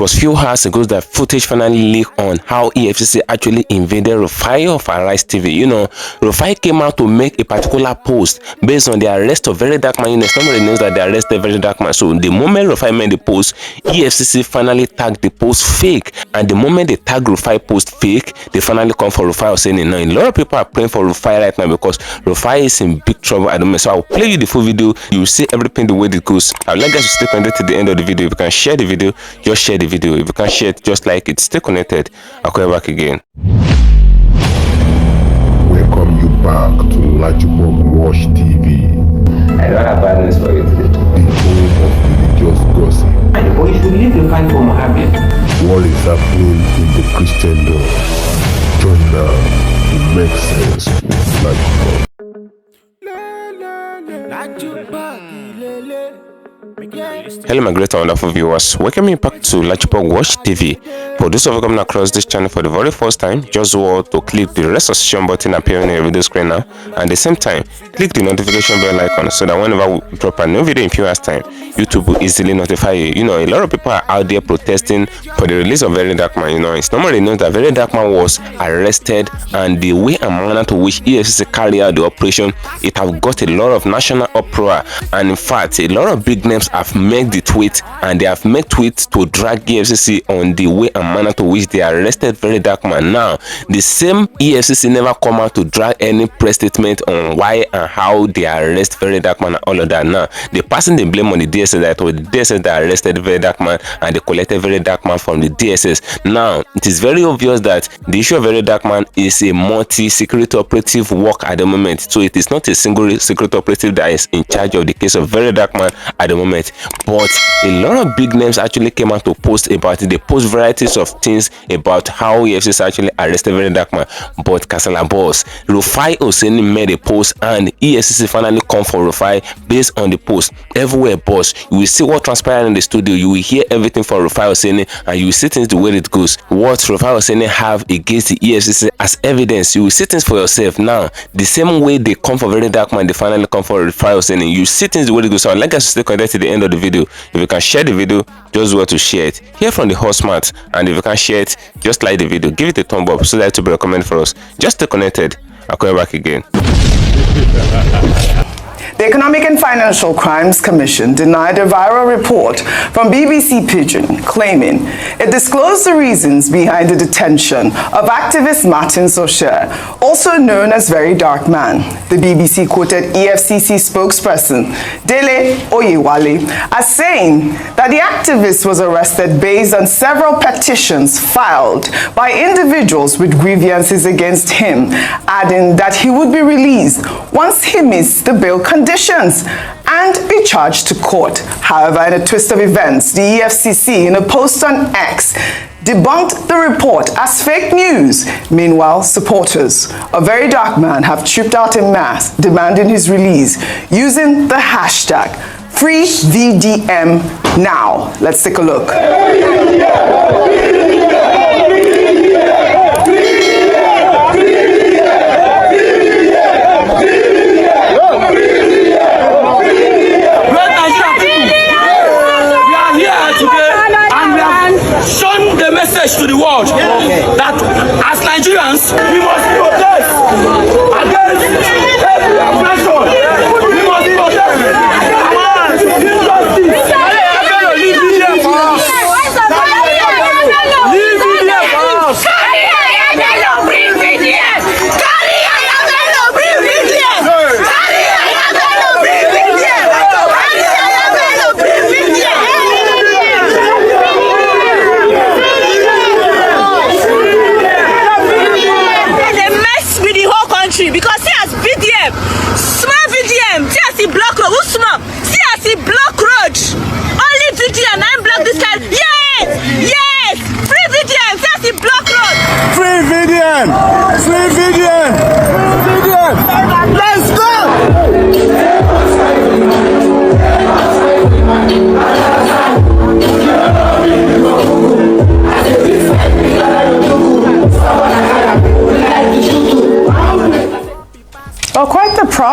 was few hours ago that footage finally leaked on how EFCC actually invaded Rufai of Arise TV. You know, Rufai came out to make a particular post based on the arrest of VERYDARKMAN. You know, somebody knows that they arrested VERYDARKMAN. So the moment Rufai made the post, EFCC finally tagged the post fake. And the moment they tag Rufai post fake, they finally come for Rufai Oseni. Now, a lot of people are praying for Rufai right now because Rufai is in big trouble at the moment. So I'll play you the full video. You will see everything the way it goes. I'd like guys to stay connected to the end of the video. If you can share the video, just share the video. If you can share it, just like it. Stay connected. I'll come back again. Welcome you back to LAJUPOG Watch TV. I don't have bad news for you today. The home of religious gossip. But you should leave the fight for Mohammed. What is happening in the Christendom? Join now to make sense with LAJUPOG. Hello my great and wonderful viewers, welcome you back to LAJUPOG Watch TV. For those of you coming across this channel for the very first time, just want to click the resuscitation button appearing in your video screen now, and at the same time click the notification bell icon so that whenever we drop a new video in few hours time, YouTube will easily notify you. You know, a lot of people are out there protesting for the release of VERYDARKMAN. You know, it's normally known that VERYDARKMAN was arrested, and the way and manner to which EFCC carried out the operation, it have got a lot of national uproar, and in fact a lot of big names have made the tweet, and they have made tweets to drag EFCC on the way and manner to which they arrested VERYDARKMAN. Now, the same EFCC never come out to drag any press statement on why and how they arrest VERYDARKMAN and all of that. Now, they passing the blame on the DSS, that was the DSS that arrested VERYDARKMAN and they collected VERYDARKMAN from the DSS. Now, it is very obvious that the issue of VERYDARKMAN is a multi-security operative work at the moment. So it is not a single security operative that is in charge of the case of VERYDARKMAN at the moment. But a lot of big names actually came out to post about it. They post varieties of things about how EFCC actually arrested VERYDARKMAN. But Kasala boss, Rufai Oseni made a post, and EFCC finally come for Rufai based on the post. Everywhere, boss, you will see what transpired in the studio. You will hear everything from Rufai Oseni, and you will see things the way it goes. What Rufai Oseni have against the EFCC as evidence, you will see things for yourself. Now, the same way they come for VERYDARKMAN, they finally come for Rufai Oseni. You see things the way it goes. So I'd like us to stay connected to the end of the video. If you can share the video, just want to share it. Hear from the horse mouth, and if you can share it, just like the video, give it a thumb up so that it will be recommended for us. Just stay connected. I'll come back again. The Economic and Financial Crimes Commission denied a viral report from BBC Pidgin claiming it disclosed the reasons behind the detention of activist Martin Socher, also known as VERYDARKMAN. The BBC quoted EFCC spokesperson Dele Oyewale as saying that the activist was arrested based on several petitions filed by individuals with grievances against him, adding that he would be released once he meets the bail conditions and be charged to court. However, in a twist of events, the EFCC, in a post on X, debunked the report as fake news. Meanwhile, supporters of VERYDARKMAN have trooped out en masse demanding his release using the hashtag #FreeVDMNow. Let's take a look. To the world that as Nigerians we must protest against every oppression. We must protest against injustice.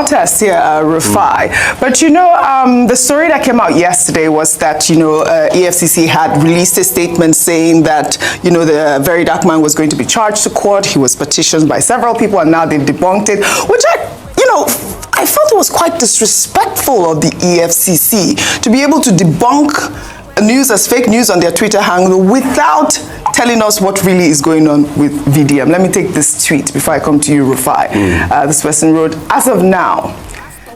protest here, Rufai. But the story that came out yesterday was that, EFCC had released a statement saying that, the very dark man was going to be charged to court. He was petitioned by several people, and now they've debunked it, which I felt it was quite disrespectful of the EFCC to be able to debunk news as fake news on their Twitter handle without telling us what really is going on with VDM. Let me take this tweet before I come to you, Rufai. This person wrote, as of now,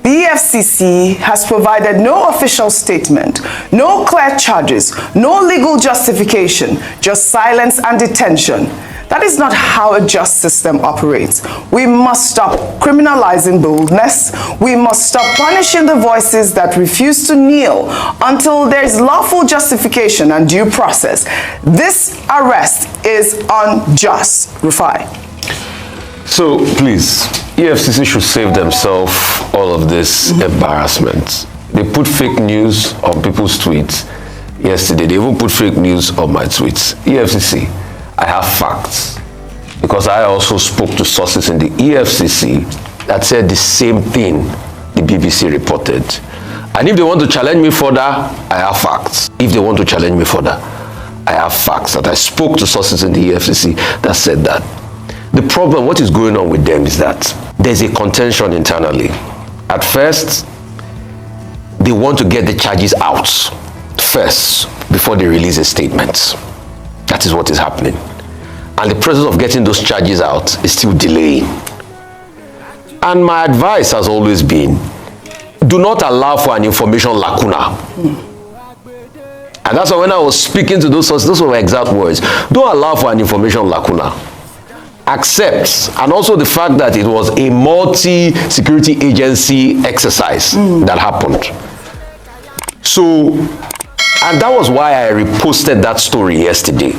the EFCC has provided no official statement, no clear charges, no legal justification, just silence and detention. That is not how a just system operates. We must stop criminalizing boldness. We must stop punishing the voices that refuse to kneel until there is lawful justification and due process. This arrest is unjust. Rufai. So please, EFCC should save themselves all of this embarrassment. They put fake news on people's tweets yesterday. They even put fake news on my tweets. EFCC, I have facts, because I also spoke to sources in the EFCC that said the same thing the BBC reported. And if they want to challenge me further, I have facts. If they want to challenge me further, I have facts that I spoke to sources in the EFCC that said that. The problem, what is going on with them is that there's a contention internally. At first, they want to get the charges out first before they release a statement. That is what is happening. And the process of getting those charges out is still delaying. And my advice has always been, do not allow for an information lacuna. And that's why when I was speaking to those sources, those were my exact words. Don't allow for an information lacuna. Accept, and also the fact that it was a multi-security agency exercise that happened. So, and that was why I reposted that story yesterday.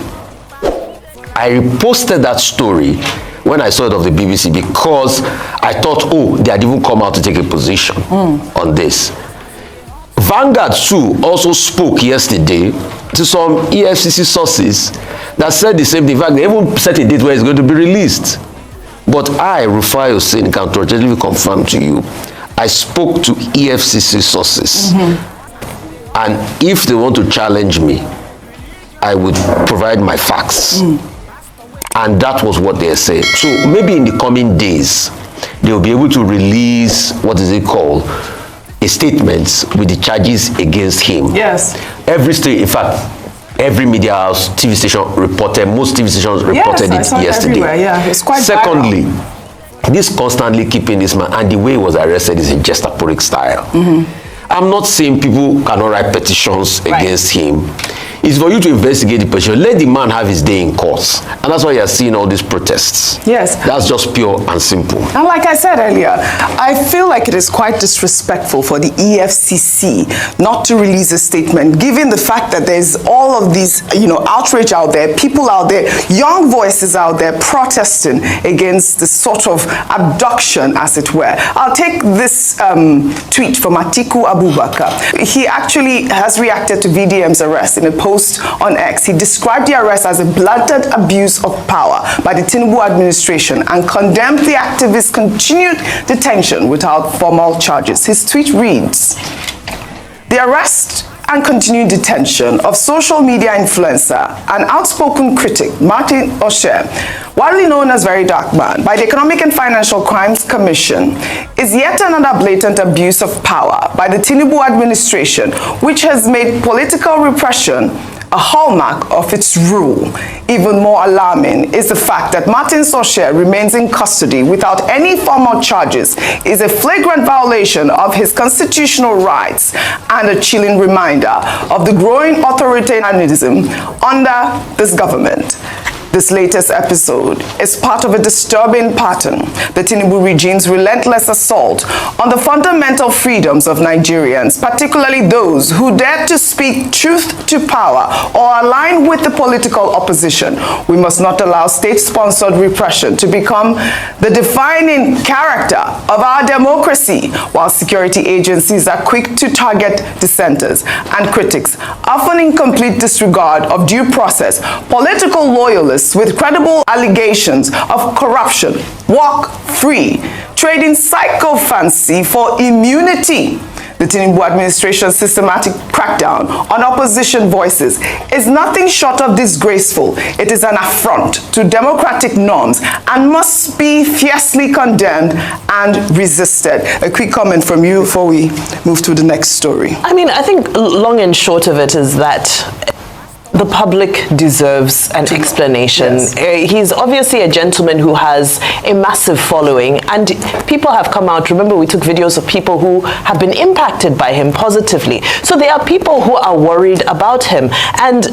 I reposted that story when I saw it of the BBC because I thought, oh, they had even come out to take a position on this. Vanguard too also spoke yesterday to some EFCC sources that said the same thing. In fact, they even set a date where it's going to be released. But I, Rufai Oseni, can authoritatively confirm to you, I spoke to EFCC sources. And if they want to challenge me, I would provide my facts. And that was what they said. So maybe in the coming days, they'll be able to release, what is it called, a statement with the charges against him. Yes. Every state, in fact, every media house, TV station reported, most TV stations reported it yesterday. Yeah, it's quite Secondly, viral. this constantly keeping this man, and the way he was arrested is in gestaporic style. I'm not saying people cannot write petitions against him. It's for you to investigate the petition. Let the man have his day in court. And that's why you're seeing all these protests. Yes. That's just pure and simple. And like I said earlier, I feel like it is quite disrespectful for the EFCC not to release a statement, given the fact that there's all of these, outrage out there, people out there, young voices out there protesting against the sort of abduction, as it were. I'll take this tweet from ATIKU Abubakar. He actually has reacted to VDM's arrest in a post on X. He described the arrest as a blatant abuse of power by the Tinubu administration and condemned the activist's continued detention without formal charges. His tweet reads, "The arrest and continued detention of social media influencer and outspoken critic Martin Osei, widely known as Very Dark Man, by the Economic and Financial Crimes Commission, is yet another blatant abuse of power by the Tinubu administration, which has made political repression a hallmark of its rule. Even more alarming is the fact that Martin Osei remains in custody without any formal charges is a flagrant violation of his constitutional rights and a chilling reminder of the growing authoritarianism under this government. This latest episode is part of a disturbing pattern, the Tinubu regime's relentless assault on the fundamental freedoms of Nigerians, particularly those who dare to speak truth to power or align with the political opposition. We must not allow state-sponsored repression to become the defining character of our democracy, while security agencies are quick to target dissenters and critics, often in complete disregard of due process. Political loyalists with credible allegations of corruption walk free trading psychophancy for immunity. The Tinubu administration's systematic crackdown on opposition voices is nothing short of disgraceful. It is an affront to democratic norms and must be fiercely condemned and resisted. A quick comment from you before we move to the next story. I mean, I think long and short of it is that the public deserves an explanation. Yes. He's obviously a gentleman who has a massive following, and people have come out. Remember, we took videos of people who have been impacted by him positively. So there are people who are worried about him. And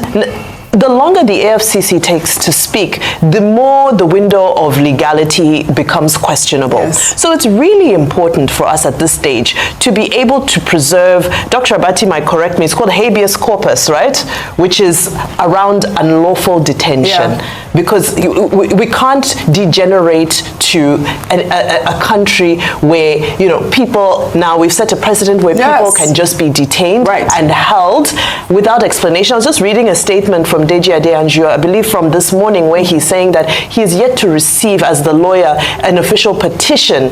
the longer the AFCC takes to speak, the more the window of legality becomes questionable. Yes. So it's really important for us at this stage to be able to preserve, Dr. Abati might correct me, it's called habeas corpus, right? Which is around unlawful detention. Yeah. Because we can't degenerate to a country where, you know, people, now we've set a precedent where people can just be detained and held without explanation. I was just reading a statement from Deji Adeyanju, I believe from this morning, where he's saying that he is yet to receive, as the lawyer, an official petition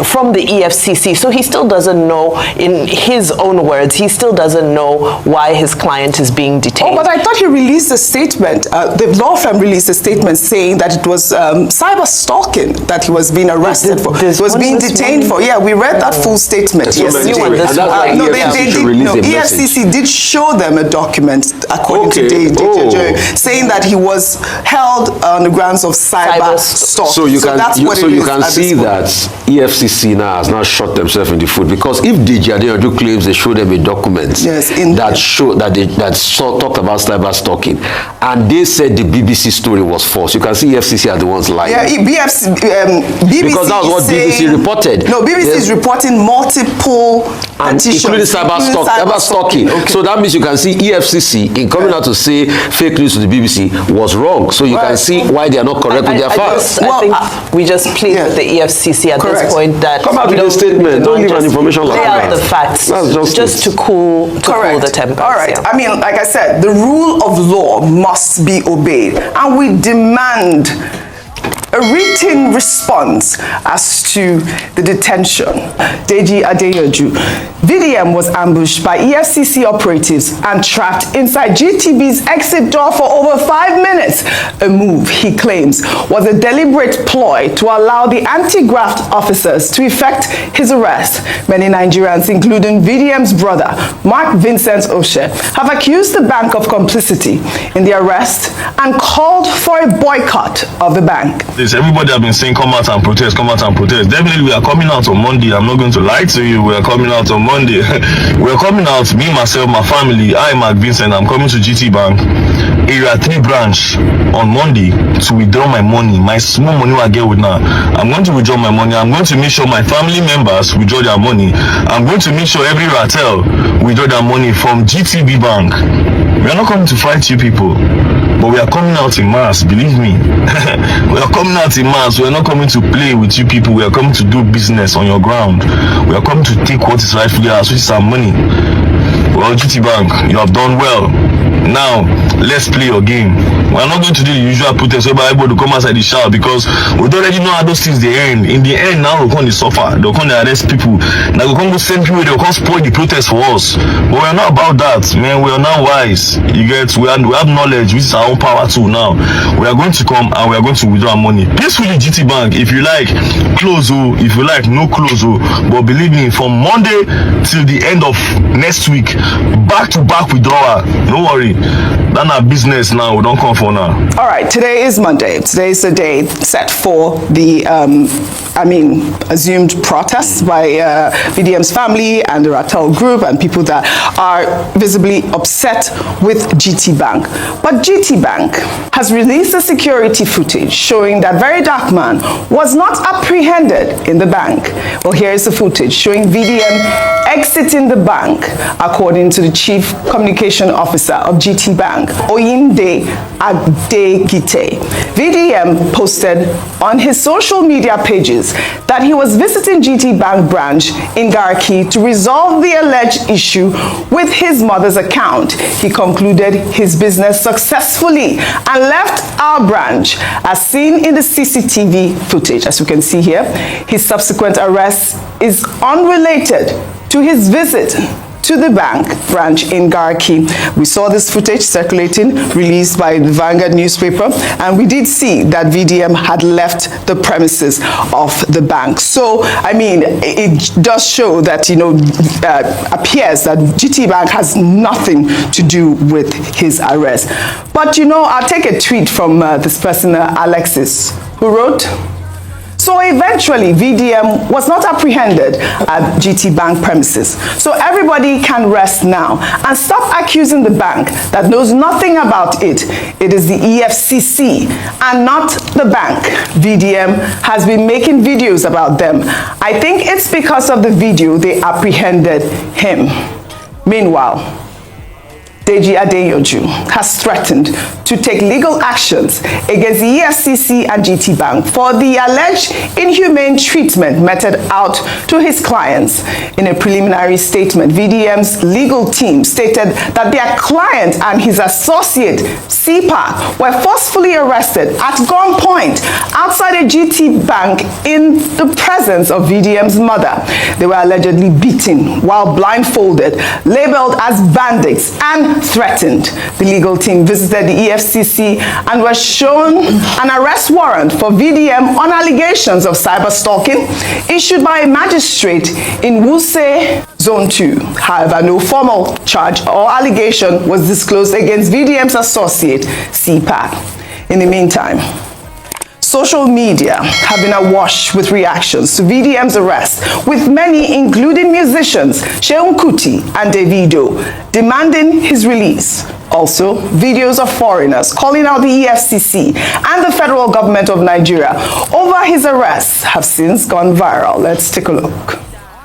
from the EFCC. So he still doesn't know, in his own words, he still doesn't know why his client is being detained. Oh, but I thought he released a statement, the law firm released a statement saying that it was cyber stalking that he was being arrested for. He was being detained for. Yeah, we read that full statement yesterday. EFCC did show them a document, according to Deji, saying that he was held on the grounds of cyber stalking. So you can see that EFCC now has now shot themselves in the foot, because if Deji Adeyanju claims they showed them a document that talked about cyber stalking, and they said the BBC story was false, you can see EFCC are the ones lying. Yeah, BBC, because that was what BBC reported. No, BBC is reporting multiple petitions, including cyber stalking. Okay. So that means you can see EFCC in coming out to say fake news to the BBC was wrong. So you can see why they are not correct with their facts. I think we just plead with the EFCC at this point that come out with a statement. Don't give an information like that. Lay out the facts, just to cool the tempers. All right. I mean, like I said, the rule of law must be obeyed, and we demand a written response as to the detention. Deji Adeyanju. VDM was ambushed by EFCC operatives and trapped inside GTB's exit door for over 5 minutes. A move, he claims, was a deliberate ploy to allow the anti-graft officers to effect his arrest. Many Nigerians, including VDM's brother, Mark Vincent Osei, have accused the bank of complicity in the arrest and called for a boycott of the bank. Everybody have been saying come out and protest, come out and protest. Definitely we are coming out on Monday. I'm not going to lie to you. We are coming out on Monday. We are coming out, me, myself, my family. I, Mark Vincent, I'm coming to GT Bank, Area 3 branch on Monday to withdraw my money, my small money I get with now. I'm going to withdraw my money. I'm going to make sure my family members withdraw their money. I'm going to make sure every Ratel withdraw their money from GTB Bank. We are not coming to fight you people, but we are coming out in mass, believe me. We are coming out in mass. We are not coming to play with you people. We are coming to do business on your ground. We are coming to take what is rightfully ours, which is our money. Well, GT Bank, you have done well. Now, let's play your game. We are not going to do the usual protest whereby everybody come outside the shower, because we don't already know how those things they end. In the end, now we'll come to suffer. They'll come to arrest people. Now we'll come to send people, they'll come spoil the protest for us. But we are not about that, man. We are now wise. You get, we have knowledge, which is our own power too now. We are going to come and we are going to withdraw our money. Peacefully, GT Bank, if you like, close, if you like, no close. But believe me, from Monday till the end of next week, back to back withdrawal. No worry. That's our business now. We don't come for now. All right. Today is Monday. Today is the day set for the, assumed protests by VDM's family and the Ratel group and people that are visibly upset with GT Bank. But GT Bank has released a security footage showing that VERYDARKMAN was not apprehended in the bank. Well, here is the footage showing VDM exiting the bank, according to the Chief Communication Officer of GT Bank, Oyinde Adegite. VDM posted on his social media pages premises that he was visiting GT Bank branch in Garki to resolve the alleged issue with his mother's account. He concluded his business successfully and left our branch, as seen in the CCTV footage. As you can see here, his subsequent arrest is unrelated to his visit to the bank branch in Garki. We saw this footage circulating, released by the Vanguard newspaper, and we did see that VDM had left the premises of the bank. So, I mean, it does show that, appears that GT Bank has nothing to do with his arrest. But, I'll take a tweet from this person, Alexis, who wrote, "So eventually, VDM was not apprehended at GT Bank premises. So everybody can rest now and stop accusing the bank that knows nothing about it. It is the EFCC and not the bank. VDM has been making videos about them. I think it's because of the video they apprehended him." Meanwhile, Deji Adeyoju has threatened to take legal actions against the EFCC and GT Bank for the alleged inhumane treatment meted out to his clients. In a preliminary statement, VDM's legal team stated that their client and his associate, CPAC, were forcefully arrested at gunpoint outside a GT Bank in the presence of VDM's mother. They were allegedly beaten while blindfolded, labeled as bandits, and threatened. The legal team visited the EFCC and was shown an arrest warrant for VDM on allegations of cyber stalking issued by a magistrate in Wuse Zone 2. However, no formal charge or allegation was disclosed against VDM's associate, CPAC. In the meantime, social media have been awash with reactions to VDM's arrest, with many, including musicians Seun Kuti and Davido, demanding his release. Also, videos of foreigners calling out the EFCC and the federal government of Nigeria over his arrest have since gone viral. Let's take a look.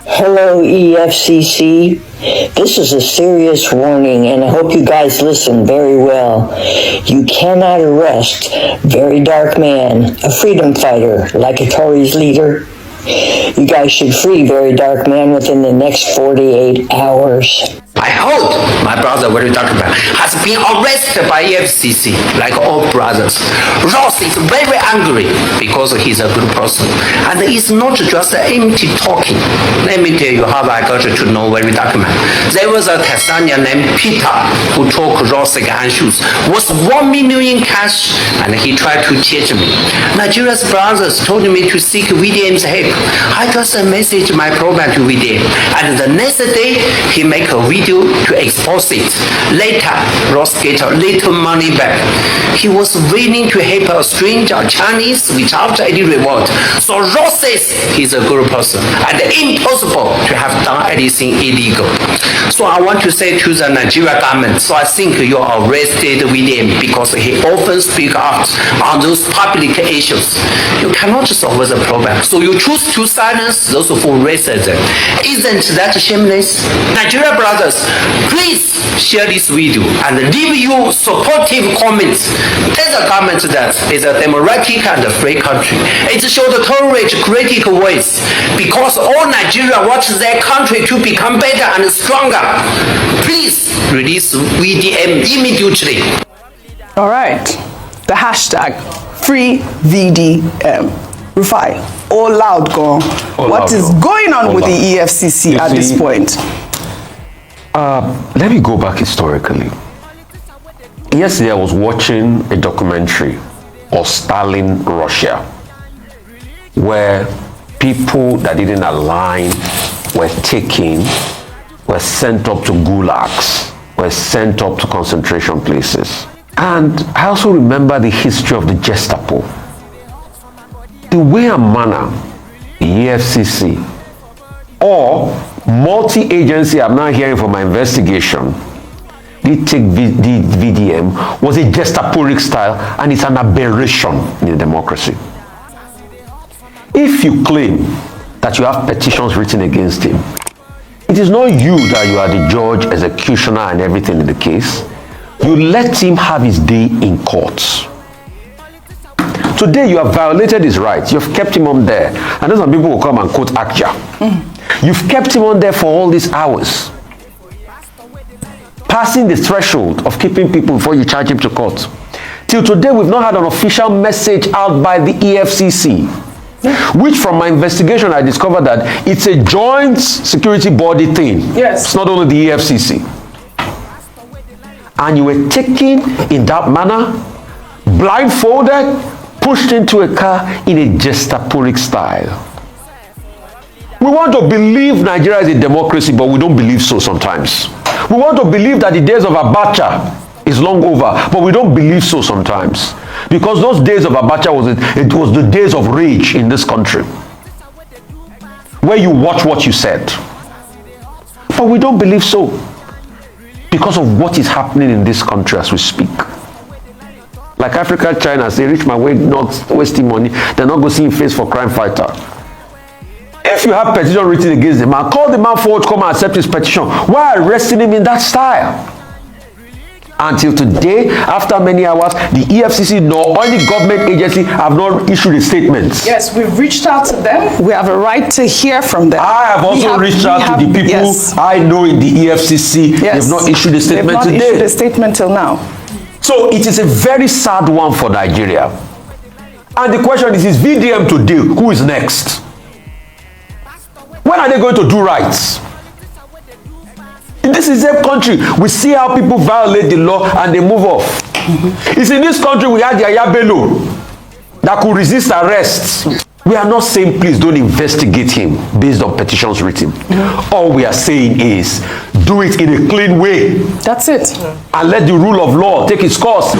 Hello, EFCC. This is a serious warning, and I hope you guys listen very well. You cannot arrest Very Dark Man, a freedom fighter, like a Tory's leader. You guys should free Very Dark Man within the next 48 hours. I hold my brother VERYDARKMAN has been arrested by EFCC, like all brothers. Ross is very angry because he's a good person, and it's not just empty talking. Let me tell you how I got to know VERYDARKMAN. There was a Tanzanian named Peter who took Ross and shoes, was 1 million in cash, and he tried to teach me. Nigeria's brothers told me to seek VDM's help. I just messaged my program to VDM, and the next day he make a video to expose it. Later, Ross get a little money back. He was willing to help a stranger, Chinese, without any reward. So Ross says he's a good person and impossible to have done anything illegal. So I want to say to the Nigeria government, so I think you arrested William because he often speaks out on those public issues. You cannot solve the problem. So you choose to silence those who raise them. Isn't that shameless? Nigeria brothers, please share this video and leave your supportive comments. Tell the government that it's a democratic and a free country. It should tolerate critical voice because all Nigeria wants their country to become better and stronger. Please release VDM immediately. All right, the hashtag free VDM. Rufai, all loud go. What is going on with the EFCC at this point? Let me go back historically. Yesterday I was watching a documentary of Stalin, Russia, where people that didn't align were taken, were sent up to gulags, were sent up to concentration places. And I also remember the history of the Gestapo. The way and manner the EFCC or multi-agency I'm now hearing from my investigation did take the VDM was a Gestaporic style, and it's an aberration in a democracy. If you claim that you have petitions written against him, it is not you that you are the judge, executioner, and everything in the case. You let him have his day in court. Today you have violated his rights. You've kept him on there. And then some people will come and quote Akja. You've kept him on there for all these hours, passing the threshold of keeping people before you charge him to court. Till today, we've not had an official message out by the EFCC, which from my investigation, I discovered that it's a joint security body thing. Yes. It's not only the EFCC. And you were taken in that manner, blindfolded, pushed into a car in a gestaporic style. We want to believe Nigeria is a democracy, but we don't believe so sometimes. We want to believe that the days of Abacha is long over, but we don't believe so sometimes. Because those days of Abacha it was the days of rage in this country, where you watch what you said. But we don't believe so, because of what is happening in this country as we speak. Like Africa, China, say, rich man, not wasting money, they're not going to see him face for crime fighter. If you have petition written against the man, call the man forward to come and accept his petition. Why arresting him in that style? Until today, after many hours, the EFCC nor any government agency have not issued a statement. Yes, we've reached out to them. We have a right to hear from them. I have also reached out to the people I know in the EFCC. They've not issued a statement today. They've not issued a statement till now. So it is a very sad one for Nigeria. And the question is VDM today, who is next? When are they going to do right? In this is a country, we see how people violate the law and they move off. It's in this country we had Yaya Bello that could resist arrest. We are not saying please don't investigate him based on petitions written. All we are saying is do it in a clean way. That's it. And let the rule of law take its course.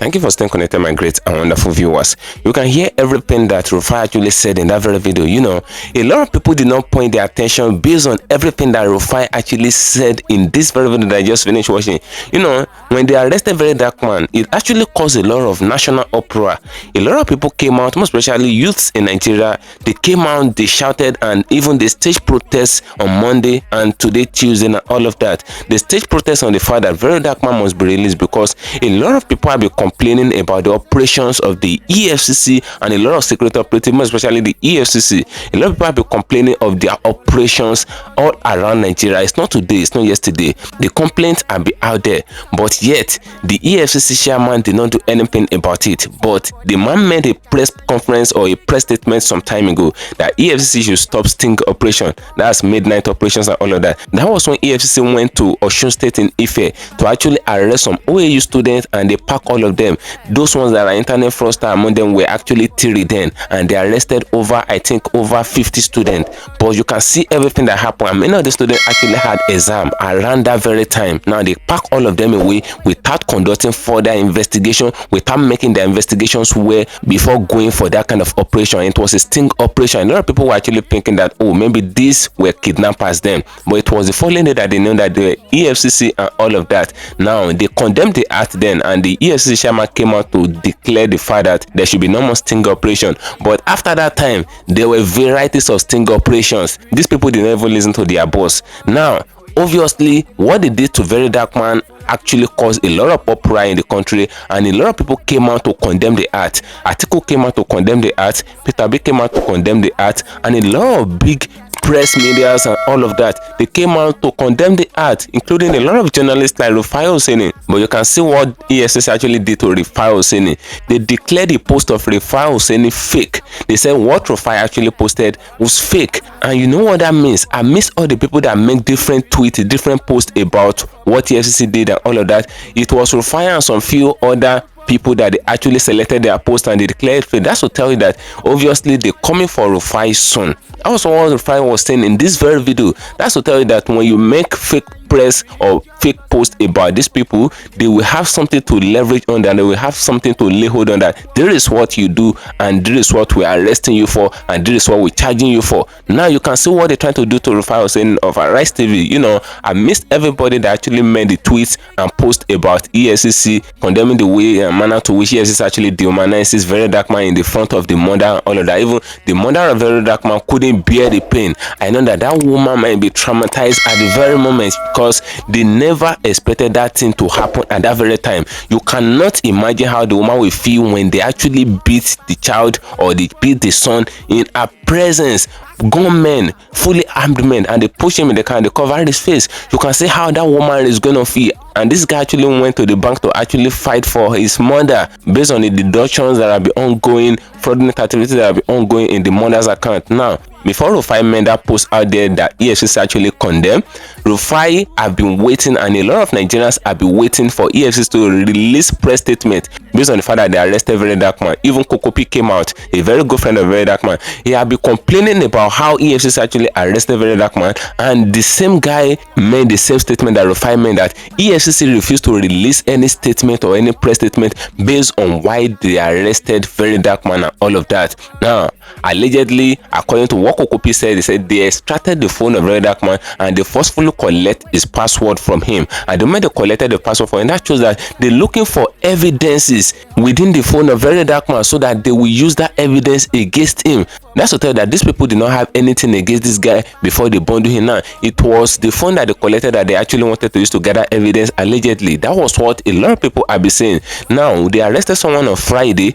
Thank you for staying connected, my great and wonderful viewers. You can hear everything that Rufai actually said in that very video. You know, a lot of people did not point their attention based on everything that Rufai actually said in this very video that I just finished watching. You know, when they arrested VERYDARKMAN, it actually caused a lot of national uproar. A lot of people came out, most especially youths in Nigeria. They came out, they shouted, and even they staged protests on Monday and today, Tuesday, and all of that. They staged protests on the fact that VERYDARKMAN must be released because a lot of people have been complaining about the operations of the EFCC and a lot of security operatives, especially the EFCC. A lot of people have been complaining of their operations all around Nigeria. It's not today, it's not yesterday. The complaints have been out there, but yet the EFCC chairman did not do anything about it. But the man made a press conference or a press statement some time ago that EFCC should stop sting operation. That's midnight operations and all of that. That was when EFCC went to Osun State in Ife to actually arrest some OAU students, and they pack all of them. Those ones that are internet fraudsters among them were actually 3 then, and they arrested over 50 students. But you can see everything that happened, and many of the students actually had exam around that very time. Now they pack all of them away without conducting further investigation, without making the investigations where before going for that kind of operation. It was a sting operation. A lot of people were actually thinking that, oh, maybe these were kidnappers then, but it was the following day that they knew that the EFCC and all of that. Now they condemned the act then, and the EFCC chairman came out to declare the fact that there should be no more sting operation. But after that time, there were varieties of sting operations. These people did not even listen to their boss. Now, obviously, what they did to VERYDARKMAN actually caused a lot of uproar in the country, and a lot of people came out to condemn the act. ATIKU came out to condemn the act, Peter B came out to condemn the act, and a lot of big press medias and all of that, they came out to condemn the act, including a lot of journalists like Rufai Oseni. But you can see what EFCC actually did to Rufai Oseni. They declared the post of Rufai Oseni fake. They said what Rufai actually posted was fake. And you know what that means? I miss all the people that make different tweets, different posts about what EFCC did and all of that. It was Rufai and some few other people that they actually selected their post and they declared fake. That's to tell you that obviously they're coming for Rufai soon. That was what Rufai was saying in this very video. That's to tell you that when you make fake press or fake post about these people, they will have something to leverage on that, they will have something to lay hold on that. This is what you do, and this is what we're arresting you for, and this is what we're charging you for. Now you can see what they're trying to do to Rufai Oseni of Arise TV. You know, I missed everybody that actually made the tweets and post about EFCC condemning the way and manner to which EFCC actually dehumanizes VERYDARKMAN in the front of the mother and all of that. Even the mother of VERYDARKMAN couldn't bear the pain. I know that that woman might be traumatized at the very moment, because they never expected that thing to happen at that very time. You cannot imagine how the woman will feel when they actually beat the child or they beat the son in her presence. Gunmen, fully armed men, and they push him in the car and they cover his face. You can see how that woman is going to feel. And this guy actually went to the bank to actually fight for his mother based on the deductions that have been ongoing, fraudulent activities that have been ongoing in the mother's account. Now, before Rufai made that post out there that EFCC actually condemned, Rufai have been waiting, and a lot of Nigerians have been waiting for EFCC to release press statement based on the fact that they arrested VERYDARKMAN. Even Kokopi came out, a very good friend of VERYDARKMAN. He had been complaining about how EFCC actually arrested VERYDARKMAN, and the same guy made the same statement that Rufai made, that EFCC refused to release any statement or any press statement based on why they arrested VERYDARKMAN and all of that. Now, allegedly, according to what Kokopi said, they said they extracted the phone of VERYDARKMAN and they forcefully collect his password from him. And the moment they collected the password from him, that shows that they're looking for evidences within the phone of VERYDARKMAN so that they will use that evidence against him. That's to tell you that these people did not have anything against this guy before they bundled him. Now, it was the phone that they collected that they actually wanted to use to gather evidence, allegedly. That was what a lot of people have been saying. Now, they arrested someone on Friday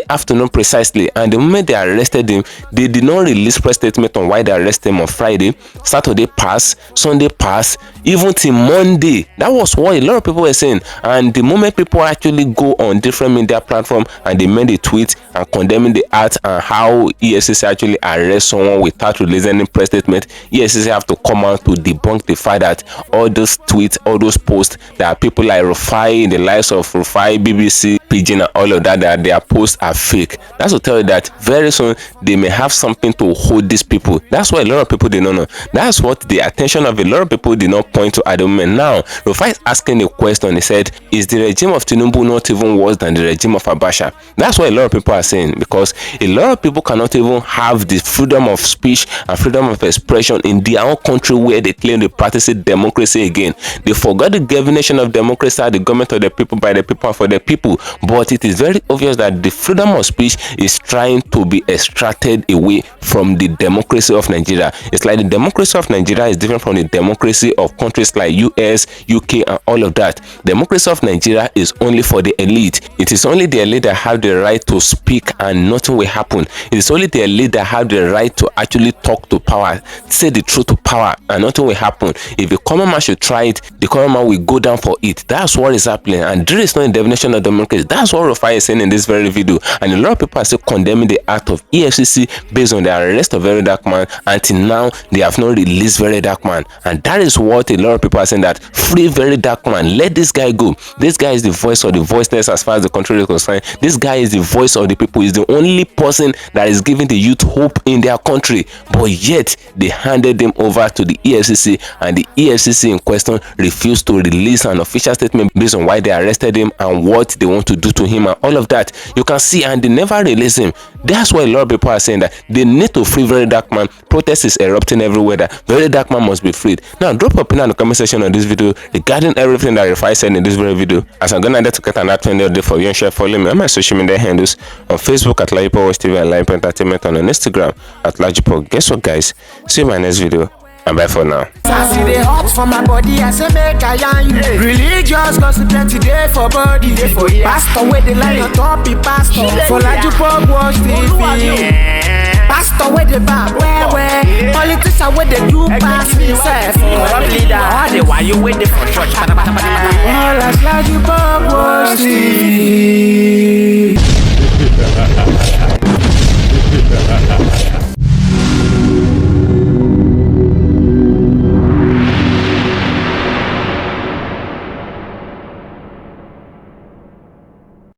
afternoon precisely, and the moment they arrested him, they did not release press statement on why they arrested him on Friday. Saturday passed, Sunday passed, even till Monday. That was what a lot of people were saying. And the moment people actually go on different media platforms and they made a tweet and condemning the act and how EFCC actually arrest someone without releasing any press statement, EFCC have to come out to debunk the fact that all those tweets, all those posts that people like Rufai, the likes of Rufai, BBC, Pidgin, and all of that, that their posts are fake. That's to tell you that very soon they may have something to hold these people. That's why a lot of people did not know. That's what the attention of a lot of people did not point to at the moment. Now, Rufai is asking a question. He said, is the regime of Tinubu not even worse than the regime of Abacha? That's what a lot of people are saying, because a lot of people cannot even have the freedom of speech and freedom of expression in their own country where they claim they practice democracy again. They forgot the definition of democracy, the government of the people, by the people, and for the people. But it is very obvious that the freedom of speech is trying to be extracted away from the democracy of Nigeria. It's like the democracy of Nigeria is different from the democracy of countries like US, UK, and all of that. Democracy of Nigeria is only for the elite. It is only the elite that have the right to speak and nothing will happen. It is only the elite that have the right to actually talk to power, say the truth to power, and nothing will happen. If the common man should try it, the common man will go down for it. That's what is happening, and there is no definition of democracy. That's what Rufai is saying in this very video, and a lot of people are still condemning the act of EFCC based on the arrest of VERYDARKMAN. Until now, they have not released VERYDARKMAN, and that is what a lot of people are saying, that free VERYDARKMAN, let this guy go. This guy is the voice of the voiceless as far as the country is concerned. This guy is the voice of the people. He's the only person that is giving the youth hope in their country, but yet they handed them over to the EFCC, and the EFCC in question refused to release an official statement based on why they arrested him and what they want to do to him and all of that. You can see, and they never release him. That's why a lot of people are saying that they need to free VERYDARKMAN. Protest is erupting everywhere that VERYDARKMAN must be freed. Now, drop a opinion in the comment section on this video regarding everything that Rufai said in this very video, as I'm gonna to get another 20 day for you, and share, follow me on my social media handles on Facebook at LAJUPOG TV and LAJUPOG Entertainment, and on Instagram at LAJUPOG. Guess what, guys? See you in my next video, and bye for now. For my body, I say make I yarn you. Religious gossip plenty day for body. Pastor with the line on top, be pastor. For LAJUPOG Watch TV. Pastor with the back, where politician with the do pass himself. Corrupt leader, all the while you waiting for church. All as LAJUPOG Watch TV.